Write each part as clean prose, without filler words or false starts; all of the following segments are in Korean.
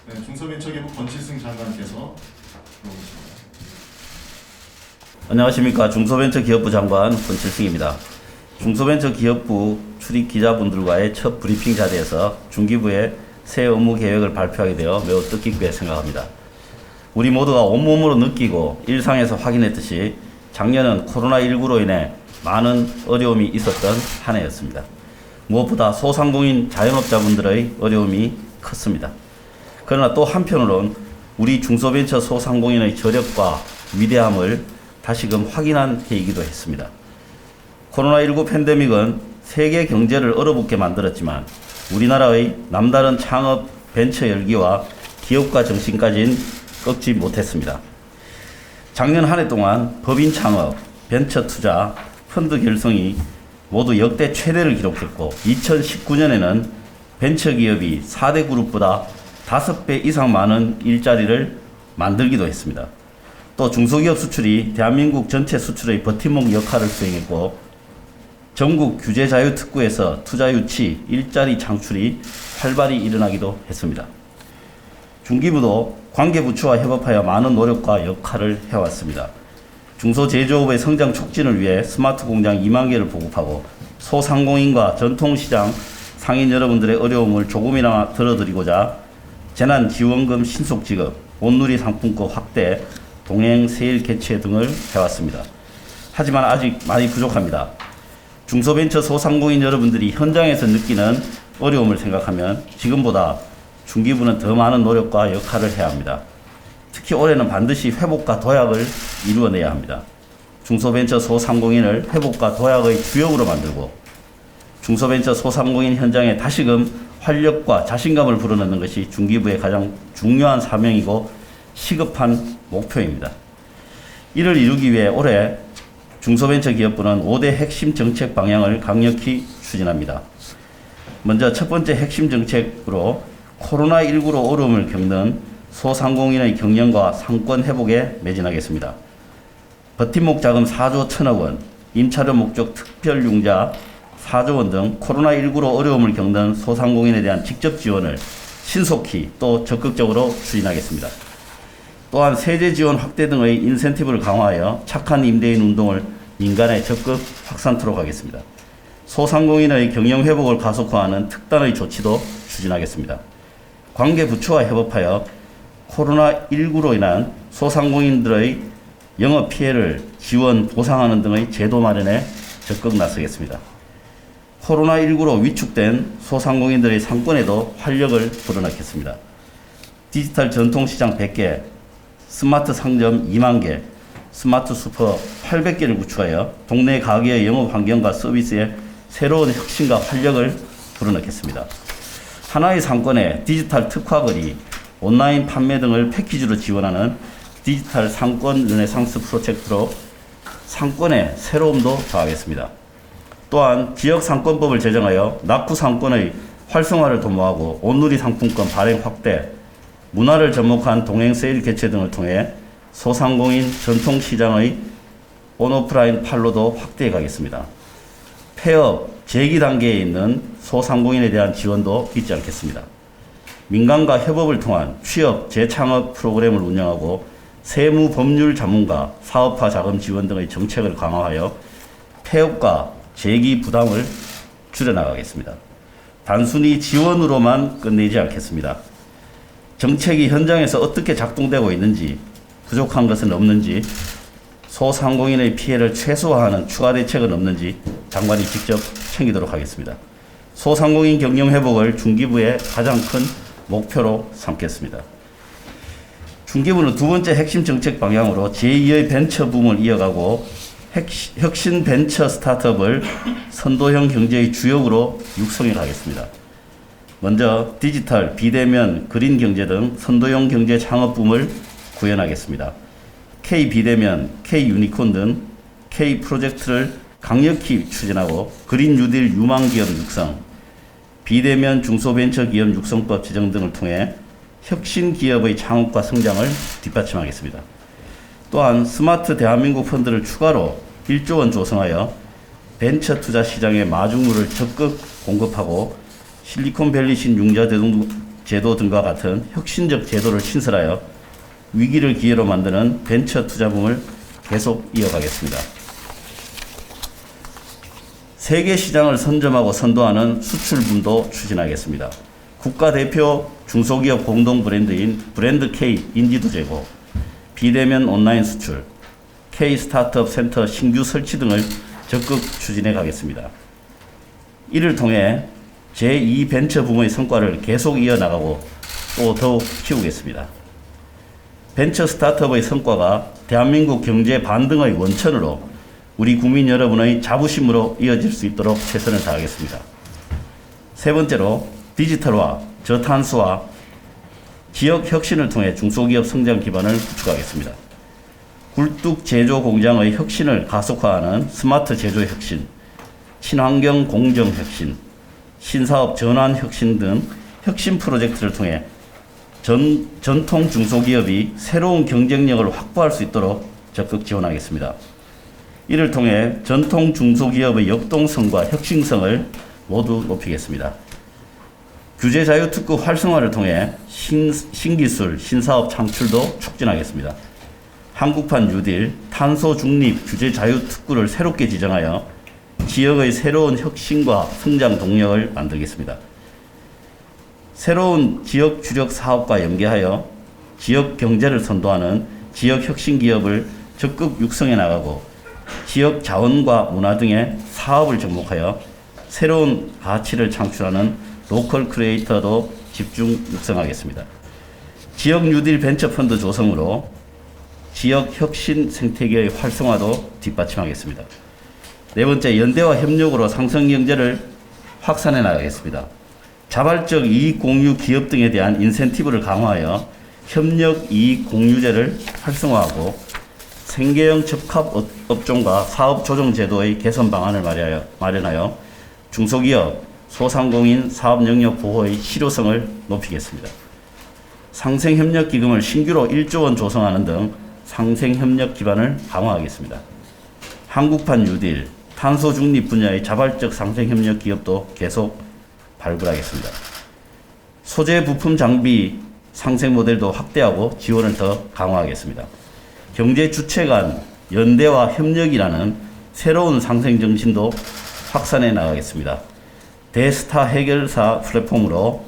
네, 중소벤처기업부 권칠승 장관께서 들어오겠습니다. 안녕하십니까. 중소벤처기업부 장관 권칠승입니다. 중소벤처기업부 출입 기자분들과의 첫 브리핑 자리에서 중기부의 새 업무 계획을 발표하게 되어 매우 뜻깊게 생각합니다. 우리 모두가 온몸으로 느끼고 일상에서 확인했듯이 작년은 코로나19로 인해 많은 어려움이 있었던 한 해였습니다. 무엇보다 소상공인 자영업자분들의 어려움이 컸습니다. 그러나 또 한편으론 우리 중소벤처 소상공인의 저력과 위대함을 다시금 확인한 해이기도 했습니다. 코로나19 팬데믹은 세계 경제를 얼어붙게 만들었지만 우리나라의 남다른 창업, 벤처 열기와 기업가 정신까지는 꺾지 못했습니다. 작년 한 해 동안 법인 창업, 벤처 투자, 펀드 결성이 모두 역대 최대를 기록했고 2019년에는 벤처기업이 4대 그룹보다 5배 이상 많은 일자리를 만들기도 했습니다. 또 중소기업 수출이 대한민국 전체 수출의 버팀목 역할을 수행했고 전국 규제 자유 특구에서 투자 유치, 일자리 창출이 활발히 일어나기도 했습니다. 중기부도 관계부처와 협업하여 많은 노력과 역할을 해왔습니다. 중소제조업의 성장 촉진을 위해 스마트 공장 2만 개를 보급하고 소상공인과 전통시장 상인 여러분들의 어려움을 조금이나마 덜어드리고자 재난지원금 신속 지급, 온누리 상품권 확대, 동행 세일 개최 등을 해왔습니다. 하지만 아직 많이 부족합니다. 중소벤처 소상공인 여러분들이 현장에서 느끼는 어려움을 생각하면 지금보다 중기부는 더 많은 노력과 역할을 해야 합니다. 특히 올해는 반드시 회복과 도약을 이루어내야 합니다. 중소벤처 소상공인을 회복과 도약의 주역으로 만들고 중소벤처 소상공인 현장에 다시금 활력과 자신감을 불어넣는 것이 중기부의 가장 중요한 사명이고 시급한 목표입니다. 이를 이루기 위해 올해 중소벤처기업부는 5대 핵심 정책 방향을 강력히 추진합니다. 먼저 첫 번째 핵심 정책으로 코로나19로 어려움을 겪는 소상공인의 경영과 상권 회복에 매진하겠습니다. 버팀목 자금 4조 1천억 원, 임차료 목적 특별융자 4조 원 등 코로나19로 어려움을 겪는 소상공인에 대한 직접 지원을 신속히 또 적극적으로 추진하겠습니다. 또한 세제 지원 확대 등의 인센티브를 강화하여 착한 임대인 운동을 민간에 적극 확산토록 하겠습니다. 소상공인의 경영 회복을 가속화하는 특단의 조치도 추진하겠습니다. 관계 부처와 협업하여 코로나19로 인한 소상공인들의 영업 피해를 지원, 보상하는 등의 제도 마련에 적극 나서겠습니다. 코로나19로 위축된 소상공인들의 상권에도 활력을 불어넣겠습니다. 디지털 전통시장 100개, 스마트 상점 2만 개, 스마트 슈퍼 800개를 구축하여 동네 가게의 영업 환경과 서비스에 새로운 혁신과 활력을 불어넣겠습니다. 하나의 상권에 디지털 특화거리, 온라인 판매 등을 패키지로 지원하는 디지털 상권 르네상스 프로젝트로 상권의 새로움도 더하겠습니다. 또한 지역상권법을 제정하여 낙후 상권의 활성화를 도모하고 온누리 상품권 발행 확대, 문화를 접목한 동행 세일 개최 등을 통해 소상공인 전통시장의 온오프라인 판로도 확대해 가겠습니다. 폐업, 재기 단계에 있는 소상공인에 대한 지원도 잊지 않겠습니다. 민간과 협업을 통한 취업, 재창업 프로그램을 운영하고 세무 법률 전문가, 사업화 자금 지원 등의 정책을 강화하여 폐업과 재기 부담을 줄여나가겠습니다. 단순히 지원으로만 끝내지 않겠습니다. 정책이 현장에서 어떻게 작동되고 있는지, 부족한 것은 없는지, 소상공인의 피해를 최소화하는 추가 대책은 없는지 장관이 직접 챙기도록 하겠습니다. 소상공인 경영 회복을 중기부의 가장 큰 목표로 삼겠습니다. 중기부는 두 번째 핵심 정책 방향으로 제2의 벤처 붐을 이어가고 혁신 벤처 스타트업을 선도형 경제의 주역으로 육성해 가겠습니다. 먼저 디지털, 비대면, 그린 경제 등 선도형 경제 창업 붐을 구현하겠습니다. K 비대면, K 유니콘 등 K 프로젝트를 강력히 추진하고 그린 뉴딜 유망 기업 육성, 비대면 중소벤처기업 육성법 제정 등을 통해 혁신 기업의 창업과 성장을 뒷받침하겠습니다. 또한 스마트 대한민국 펀드를 추가로 1조 원 조성하여 벤처 투자 시장의 마중물을 적극 공급하고 실리콘밸리식 융자 제도 등과 같은 혁신적 제도를 신설하여 위기를 기회로 만드는 벤처 투자붐을 계속 이어가겠습니다. 세계 시장을 선점하고 선도하는 수출붐도 추진하겠습니다. 국가대표 중소기업 공동 브랜드인 브랜드 K 인지도 제고, 비대면 온라인 수출, K 스타트업 센터 신규 설치 등을 적극 추진해 가겠습니다. 이를 통해 제2 벤처 붐의 성과를 계속 이어나가고 또 더욱 키우겠습니다. 벤처 스타트업의 성과가 대한민국 경제 반등의 원천으로 우리 국민 여러분의 자부심으로 이어질 수 있도록 최선을 다하겠습니다. 세 번째로 디지털화, 저탄수화, 지역 혁신을 통해 중소기업 성장 기반을 구축하겠습니다. 굴뚝 제조 공장의 혁신을 가속화하는 스마트 제조 혁신, 친환경 공정 혁신, 신사업 전환 혁신 등 혁신 프로젝트를 통해 전통 중소기업이 새로운 경쟁력을 확보할 수 있도록 적극 지원하겠습니다. 이를 통해 전통 중소기업의 역동성과 혁신성을 모두 높이겠습니다. 규제 자유 특구 활성화를 통해 신기술, 신사업 창출도 촉진하겠습니다. 한국판 뉴딜, 탄소 중립 규제 자유 특구를 새롭게 지정하여 지역의 새로운 혁신과 성장 동력을 만들겠습니다. 새로운 지역 주력 사업과 연계하여 지역 경제를 선도하는 지역 혁신 기업을 적극 육성해 나가고 지역 자원과 문화 등의 사업을 접목하여 새로운 가치를 창출하는 로컬 크리에이터도 집중 육성하겠습니다. 지역 뉴딜 벤처 펀드 조성으로 지역 혁신 생태계의 활성화도 뒷받침하겠습니다. 네 번째, 연대와 협력으로 상생 경제를 확산해 나가겠습니다. 자발적 이익 공유 기업 등에 대한 인센티브를 강화하여 협력 이익 공유제를 활성화하고 생계형 적합 업종과 사업 조정 제도의 개선 방안을 마련하여 중소기업, 소상공인 사업 영역 보호의 실효성을 높이겠습니다. 상생협력기금을 신규로 1조 원 조성하는 등 상생협력 기반을 강화하겠습니다. 한국판 뉴딜, 탄소 중립 분야의 자발적 상생협력 기업도 계속 발굴하겠습니다. 소재 부품 장비 상생 모델도 확대하고 지원을 더 강화하겠습니다. 경제 주체 간 연대와 협력이라는 새로운 상생 정신도 확산해 나가겠습니다. 대스타 해결사 플랫폼으로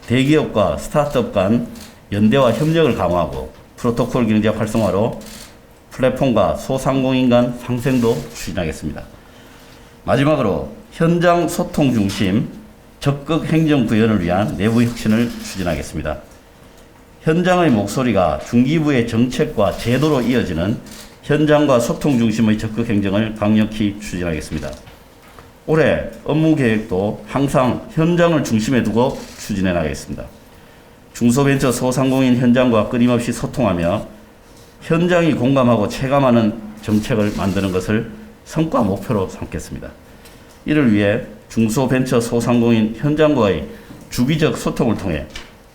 대기업과 스타트업 간 연대와 협력을 강화하고 프로토콜 경제 활성화로 플랫폼과 소상공인 간 상생도 추진하겠습니다. 마지막으로 현장 소통 중심 적극 행정 구현을 위한 내부 혁신을 추진하겠습니다. 현장의 목소리가 중기부의 정책과 제도로 이어지는 현장과 소통 중심의 적극 행정을 강력히 추진하겠습니다. 올해 업무 계획도 항상 현장을 중심에 두고 추진해 나가겠습니다. 중소벤처 소상공인 현장과 끊임없이 소통하며 현장이 공감하고 체감하는 정책을 만드는 것을 성과 목표로 삼겠습니다. 이를 위해 중소벤처 소상공인 현장과의 주기적 소통을 통해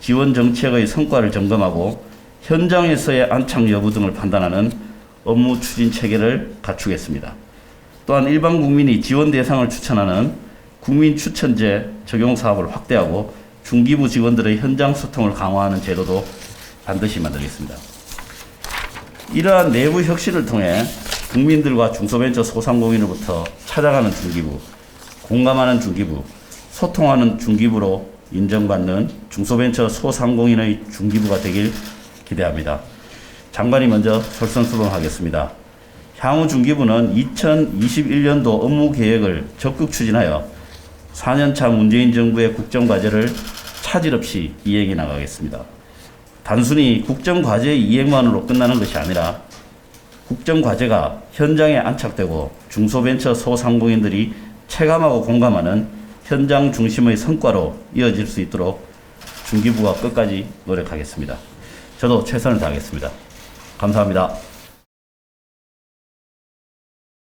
지원 정책의 성과를 점검하고 현장에서의 안착 여부 등을 판단하는 업무 추진 체계를 갖추겠습니다. 또한 일반 국민이 지원 대상을 추천하는 국민 추천제 적용 사업을 확대하고 중기부 직원들의 현장 소통을 강화하는 제도도 반드시 만들겠습니다. 이러한 내부 혁신을 통해 국민들과 중소벤처 소상공인으로부터 찾아가는 중기부, 공감하는 중기부, 소통하는 중기부로 인정받는 중소벤처 소상공인의 중기부가 되길 기대합니다. 장관이 먼저 솔선수범하겠습니다. 향후 중기부는 2021년도 업무 계획을 적극 추진하여 4년차 문재인 정부의 국정과제를 차질 없이 이행해 나가겠습니다. 단순히 국정과제의 이행만으로 끝나는 것이 아니라 국정과제가 현장에 안착되고 중소벤처 소상공인들이 체감하고 공감하는 현장 중심의 성과로 이어질 수 있도록 중기부가 끝까지 노력하겠습니다. 저도 최선을 다하겠습니다. 감사합니다.